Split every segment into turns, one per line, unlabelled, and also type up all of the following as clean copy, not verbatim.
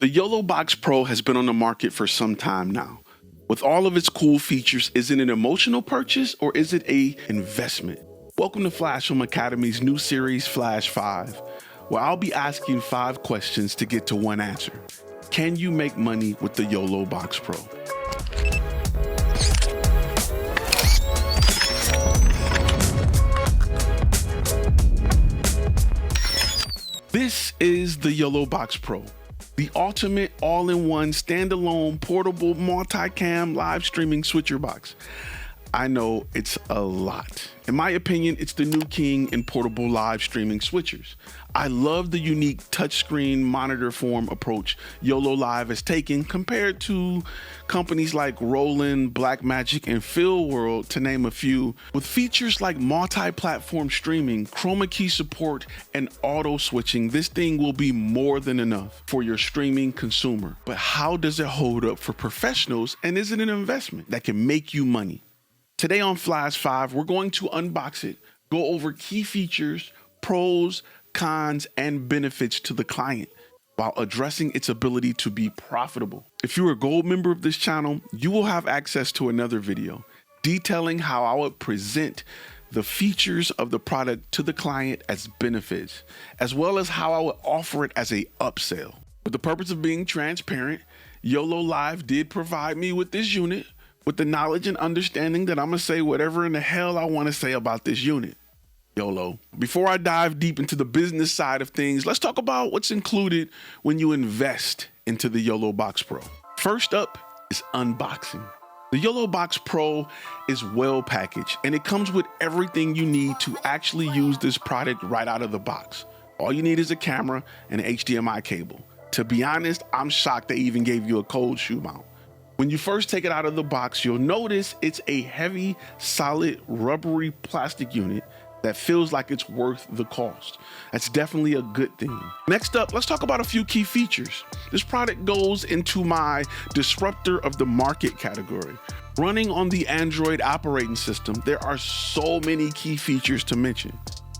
The YoloBox Pro has been on the market for some time now. With all of its cool features, is it an emotional purchase or is it an investment? Welcome to FlashFilm Academy's new series, Flash 5, where I'll be asking 5 questions to get to one answer. Can you make money with the YoloBox Pro? This is the YoloBox Pro, the ultimate all-in-one, standalone, portable, multi-cam live streaming switcher box. I know it's a lot. In my opinion, it's the new king in portable live streaming switchers. I love the unique touchscreen monitor form approach Yolo Live has taken compared to companies like Roland, Blackmagic, and FilWorld, to name a few. With features like multi-platform streaming, chroma key support, and auto switching, this thing will be more than enough for your streaming consumer. But how does it hold up for professionals, and is it an investment that can make you money? Today on Flash 5, we're going to unbox it, go over key features, pros, cons, and benefits to the client while addressing its ability to be profitable. If you're a gold member of this channel, you will have access to another video detailing how I would present the features of the product to the client as benefits, as well as how I would offer it as a upsell. For the purpose of being transparent, Yolo Live did provide me with this unit, with the knowledge and understanding that I'm gonna say whatever in the hell I wanna say about this unit. YOLO. Before I dive deep into the business side of things, let's talk about what's included when you invest into the YoloBox Pro. First up is unboxing. The YoloBox Pro is well packaged and it comes with everything you need to actually use this product right out of the box. All you need is a camera and an HDMI cable. To be honest, I'm shocked they even gave you a cold shoe mount. When you first take it out of the box, you'll notice it's a heavy, solid, rubbery plastic unit that feels like it's worth the cost. That's definitely a good thing. Next up, let's talk about a few key features. This product goes into my disruptor of the market category. Running on the Android operating system, there are so many key features to mention.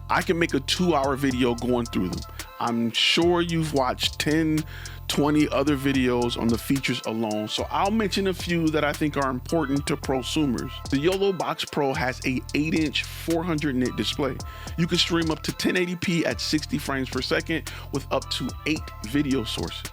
I can make a 2-hour video going through them. I'm sure you've watched 10, 20 other videos on the features alone, so I'll mention a few that I think are important to prosumers. The YoloBox Pro has a 8-inch 400 nit display. You can stream up to 1080p at 60 frames per second with up to 8 video sources.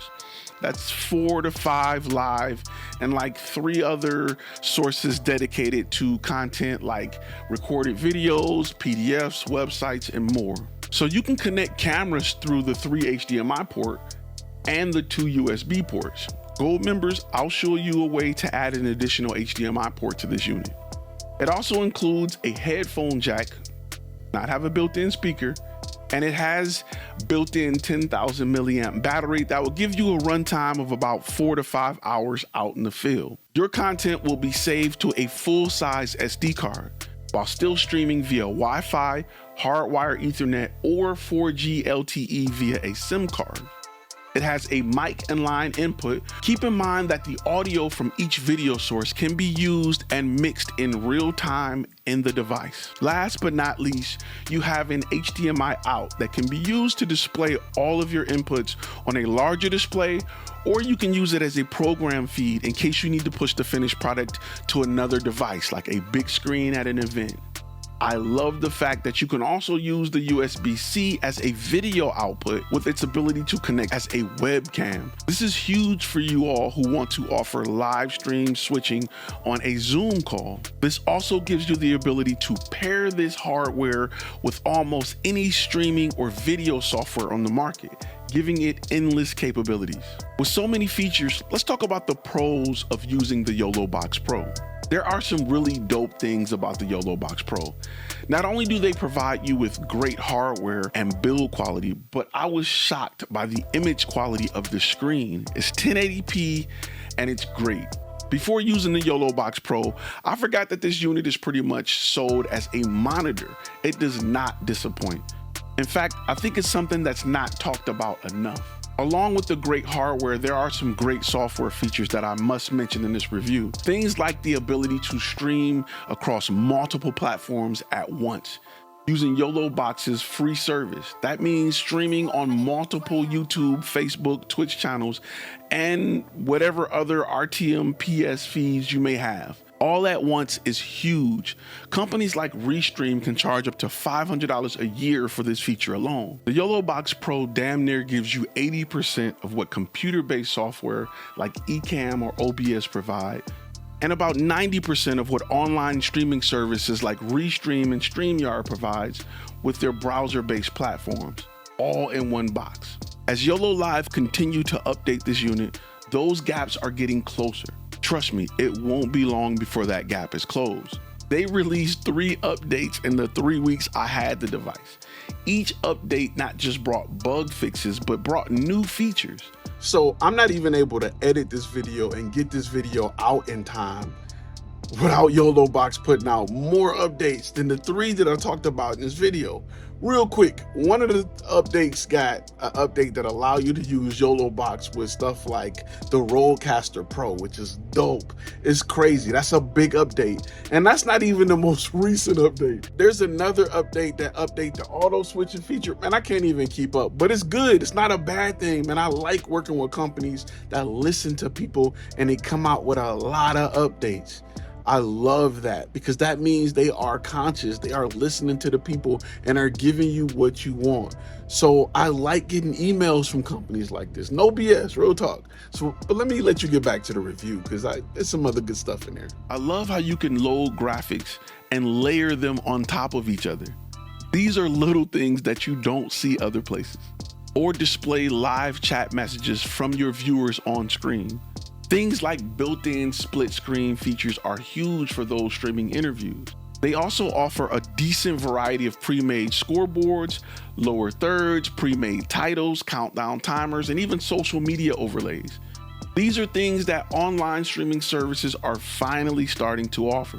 That's 4 to 5 live and like 3 other sources dedicated to content like recorded videos, PDFs, websites, and more. So you can connect cameras through the 3 HDMI port and the 2 USB ports. Gold members, I'll show you a way to add an additional HDMI port to this unit. It also includes a headphone jack, not have a built-in speaker, and it has built-in 10,000 milliamp battery that will give you a runtime of about 4 to 5 hours out in the field. Your content will be saved to a full-size SD card while still streaming via Wi-Fi, hardwire Ethernet, or 4G LTE via a SIM card. It has a mic and line input. Keep in mind that the audio from each video source can be used and mixed in real time in the device. Last but not least, you have an HDMI out that can be used to display all of your inputs on a larger display, or you can use it as a program feed in case you need to push the finished product to another device, like a big screen at an event. I love the fact that you can also use the USB-C as a video output with its ability to connect as a webcam. This is huge for you all who want to offer live stream switching on a Zoom call. This also gives you the ability to pair this hardware with almost any streaming or video software on the market, giving it endless capabilities. With so many features, let's talk about the pros of using the YoloBox Pro. There are some really dope things about the YoloBox Pro. Not only do they provide you with great hardware and build quality, but I was shocked by the image quality of the screen. It's 1080p and it's great. Before using the YoloBox Pro, I forgot that this unit is pretty much sold as a monitor. It does not disappoint. In fact, I think it's something that's not talked about enough. Along with the great hardware, there are some great software features that I must mention in this review. Things like the ability to stream across multiple platforms at once. using YoloBox's free service. That means streaming on multiple YouTube, Facebook, Twitch channels, and whatever other RTM PS feeds you may have. All at once is huge. Companies like Restream can charge up to $500 a year for this feature alone. The YoloBox Pro damn near gives you 80% of what computer-based software like Ecamm or OBS provide, and about 90% of what online streaming services like Restream and StreamYard provides with their browser-based platforms, all in one box. As YOLO Live continue to update this unit, those gaps are getting closer. Trust me, it won't be long before that gap is closed. They released 3 updates in the 3 weeks I had the device. Each update not just brought bug fixes, but brought new features. So I'm not even able to edit this video and get this video out in time without YoloBox putting out more updates than the 3 that I talked about in this video. Real quick, one of the updates got an update that allow you to use YoloBox with stuff like the Rollcaster Pro, which is dope. It's crazy. That's a big update. And that's not even the most recent update. There's another update that update the auto switching feature. Man, I can't even keep up, but it's good. It's not a bad thing, man. I like working with companies that listen to people and they come out with a lot of updates. I love that because that means they are conscious, they are listening to the people and are giving you what you want. So I like getting emails from companies like this. No BS, real talk. So, but let me let you get back to the review because there's some other good stuff in there. I love how you can load graphics and layer them on top of each other. These are little things that you don't see other places. Or display live chat messages from your viewers on screen. Things like built-in split screen features are huge for those streaming interviews. They also offer a decent variety of pre-made scoreboards, lower thirds, pre-made titles, countdown timers, and even social media overlays. These are things that online streaming services are finally starting to offer.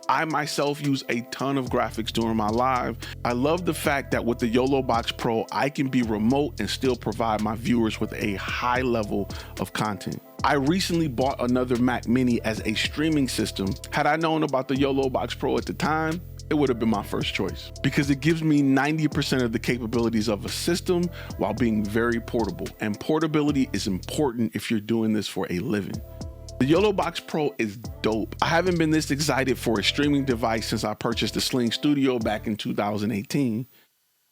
I myself use a ton of graphics during my live. I love the fact that with the YoloBox Pro, I can be remote and still provide my viewers with a high level of content. I recently bought another Mac Mini as a streaming system. Had I known about the YoloBox Pro at the time, it would have been my first choice because it gives me 90% of the capabilities of a system while being very portable. And portability is important if you're doing this for a living. The YoloBox Pro is dope. I haven't been this excited for a streaming device since I purchased the Sling Studio back in 2018.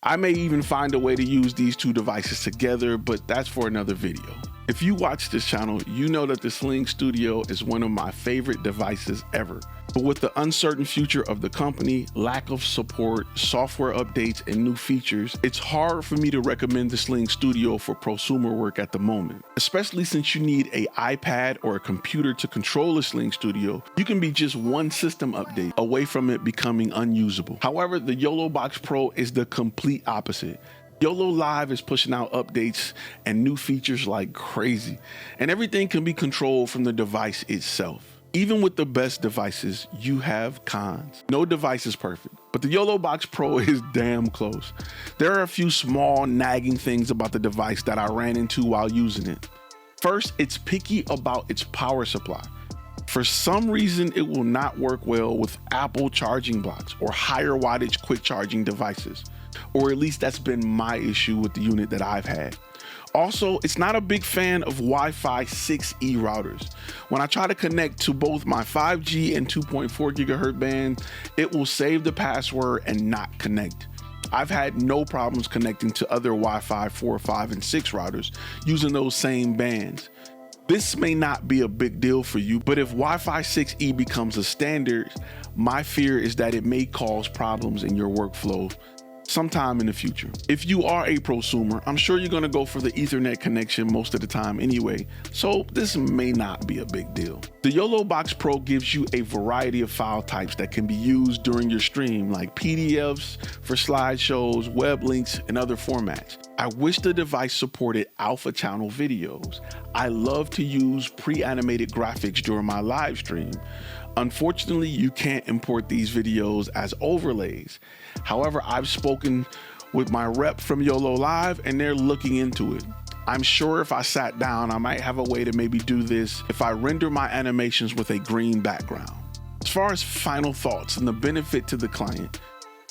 I may even find a way to use these 2 devices together, but that's for another video. If you watch this channel, you know that the Sling Studio is one of my favorite devices ever. But with the uncertain future of the company, lack of support, software updates, and new features, it's hard for me to recommend the Sling Studio for prosumer work at the moment. Especially since you need an iPad or a computer to control the Sling Studio, you can be just one system update away from it becoming unusable. However, the YoloBox Pro is the complete opposite. YOLO Live is pushing out updates and new features like crazy, and everything can be controlled from the device itself. Even with the best devices, you have cons. No device is perfect, but the YoloBox Pro is damn close. There are a few small nagging things about the device that I ran into while using it. First, it's picky about its power supply. For some reason, it will not work well with Apple charging blocks or higher wattage quick charging devices. Or at least that's been my issue with the unit that I've had. Also, it's not a big fan of Wi-Fi 6E routers. When I try to connect to both my 5G and 2.4 gigahertz band, it will save the password and not connect. I've had no problems connecting to other Wi-Fi 4, 5, and 6 routers using those same bands. This may not be a big deal for you, but if Wi-Fi 6E becomes a standard, my fear is that it may cause problems in your workflow sometime in the future. If you are a prosumer, I'm sure you're gonna go for the Ethernet connection most of the time anyway, so this may not be a big deal. The YoloBox Pro gives you a variety of file types that can be used during your stream, like PDFs for slideshows, web links, and other formats. I wish the device supported alpha channel videos. I love to use pre-animated graphics during my live stream. Unfortunately, you can't import these videos as overlays. However, I've spoken with my rep from YOLO Live and they're looking into it. I'm sure if I sat down, I might have a way to maybe do this if I render my animations with a green background. As far as final thoughts and the benefit to the client,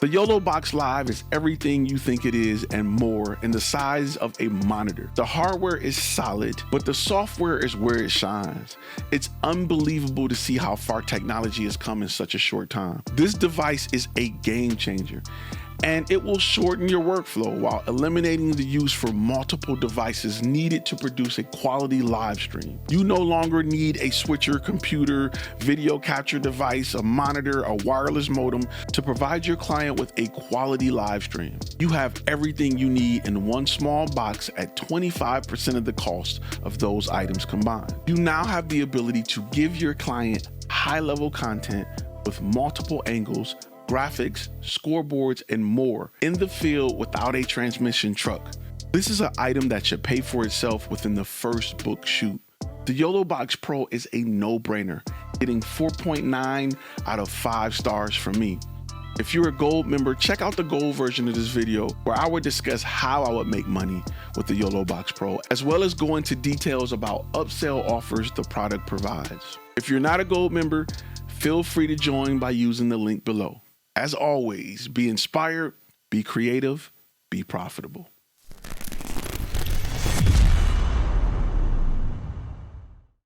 The YoloBox Live is everything you think it is and more in the size of a monitor. The hardware is solid, but the software is where it shines. It's unbelievable to see how far technology has come in such a short time. This device is a game changer, and it will shorten your workflow while eliminating the use for multiple devices needed to produce a quality live stream. You no longer need a switcher, computer, video capture device, a monitor, a wireless modem to provide your client with a quality live stream. You have everything you need in one small box at 25% of the cost of those items combined. You now have the ability to give your client high-level content with multiple angles, graphics, scoreboards, and more in the field without a transmission truck. This is an item that should pay for itself within the first book shoot. The YoloBox Pro is a no-brainer, getting 4.9 out of 5 stars from me. If you're a gold member, check out the gold version of this video where I would discuss how I would make money with the YoloBox Pro, as well as go into details about upsell offers the product provides. If you're not a gold member, feel free to join by using the link below. As always, be inspired, be creative, be profitable.